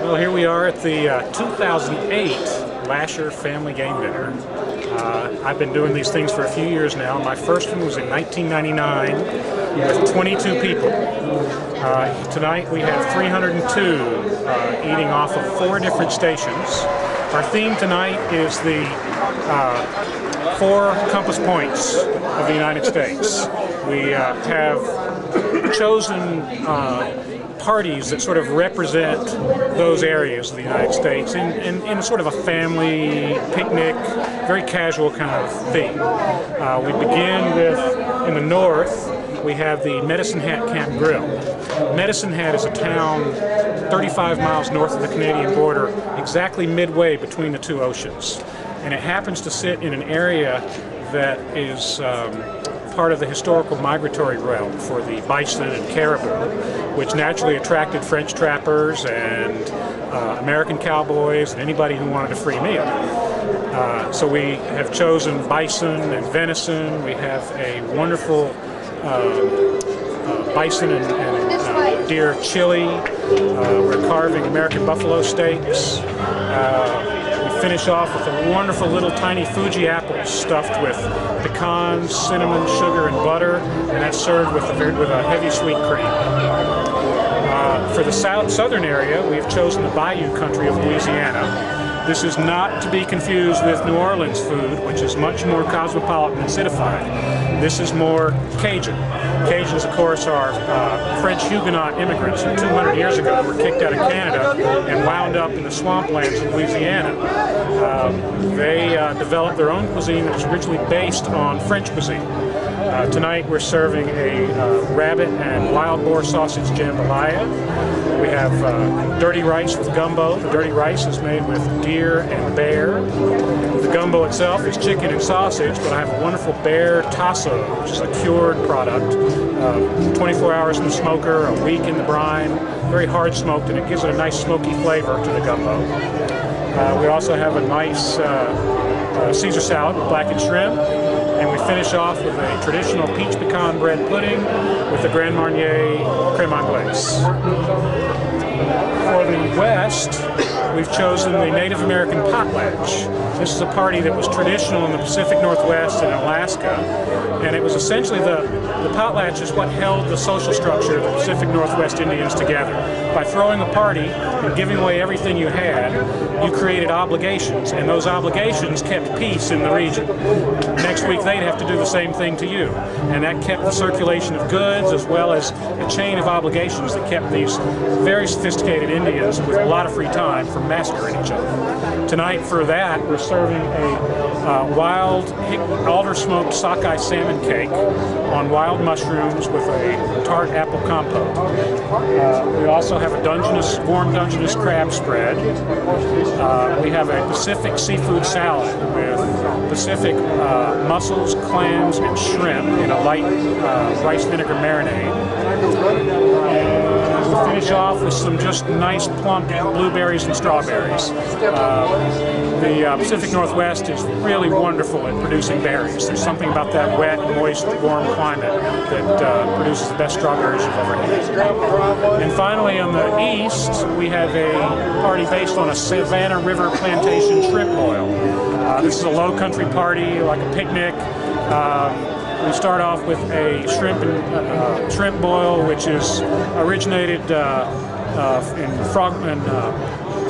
Well, here we are at the 2008 Lasher Family Game Dinner. I've been doing these things for a few years now. My first one was in 1999 with 22 people. Tonight we have 302 eating off of 4 different stations. Our theme tonight is the 4 compass points of the United States. We have chosen parties that sort of represent those areas of the United States in sort of a family picnic, very casual kind of thing. We begin with, in the north, we have the Medicine Hat Camp Grill. Medicine Hat is a town 35 miles north of the Canadian border, exactly midway between the 2 oceans. And it happens to sit in an area that is part of the historical migratory realm for the bison and caribou, which naturally attracted French trappers and American cowboys and anybody who wanted a free meal. So we have chosen bison and venison. We have a wonderful bison and deer chili. We're carving American buffalo steaks. We finish off with a wonderful little tiny Fuji apples stuffed with pecans, cinnamon, sugar, and butter, and that's served with a heavy sweet cream. For the southern area, we've chosen the Bayou country of Louisiana. This is not to be confused with New Orleans food, which is much more cosmopolitan and citified. This is more Cajun. Cajuns, of course, are French Huguenot immigrants who 200 years ago were kicked out of Canada and wound up in the swamplands of Louisiana. They developed their own cuisine that was originally based on French cuisine. Tonight we're serving a rabbit and wild boar sausage jambalaya. We have dirty rice with gumbo. The dirty rice is made with deer and bear. The gumbo itself is chicken and sausage, but I have a wonderful bear tasso, which is a cured product. 24 hours in the smoker, a week in the brine, very hard smoked, and it gives it a nice smoky flavor to the gumbo. We also have a nice Caesar salad with blackened shrimp. And we finish off with a traditional peach pecan bread pudding with the Grand Marnier creme anglaise. For the West, we've chosen the Native American potlatch. This is a party that was traditional in the Pacific Northwest and Alaska, and it was essentially the potlatch is what held the social structure of the Pacific Northwest Indians together. By throwing a party and giving away everything you had, you created obligations, and those obligations kept peace in the region. Next week they'd have to do the same thing to you, and that kept the circulation of goods as well as a chain of obligations that kept these very sophisticated Indians with a lot of free time from massacring each other. Tonight for that we're serving a wild alder-smoked sockeye salmon cake on wild mushrooms with a tart apple compote. We also have a warm Dungeness crab spread. We have a Pacific seafood salad with Pacific mussels, clams, and shrimp in a light rice vinegar marinade. And we finish off with some just nice plump blueberries and strawberries. The Pacific Northwest is really wonderful at producing berries. There's something about that wet, moist, warm climate that produces the best strawberries you've ever had. And finally, on the east, we have a party based on a Savannah River plantation shrimp boil. This is a low country party, like a picnic. We start off with a shrimp boil, which is originated in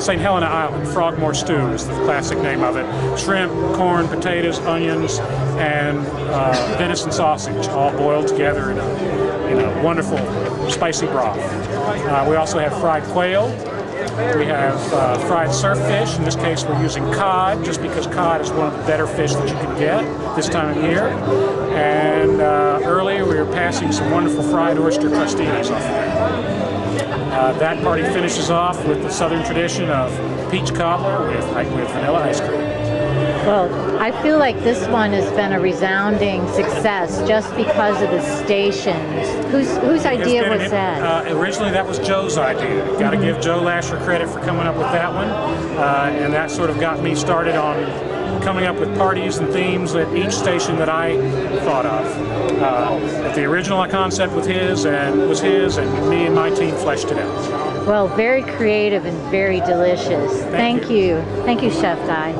St. Helena Island. Frogmore stew is the classic name of it. Shrimp, corn, potatoes, onions, and venison sausage, all boiled together in a wonderful spicy broth. We also have fried quail. We have fried surffish. In this case, we're using cod, just because cod is one of the better fish that you can get this time of year. And earlier, we were passing some wonderful fried oyster crostinis off of there. That party finishes off with the southern tradition of peach cobbler with vanilla ice cream. Well, I feel like this one has been a resounding success just because of the stations. Whose idea was that? Originally, that was Joe's idea. Got to give Joe Lasher credit for coming up with that one, and that sort of got me started on coming up with parties and themes at each station that I thought of. But the original concept was his, and me and my team fleshed it out. Well, very creative and very delicious. Thank you. Thank you, Chef Dai.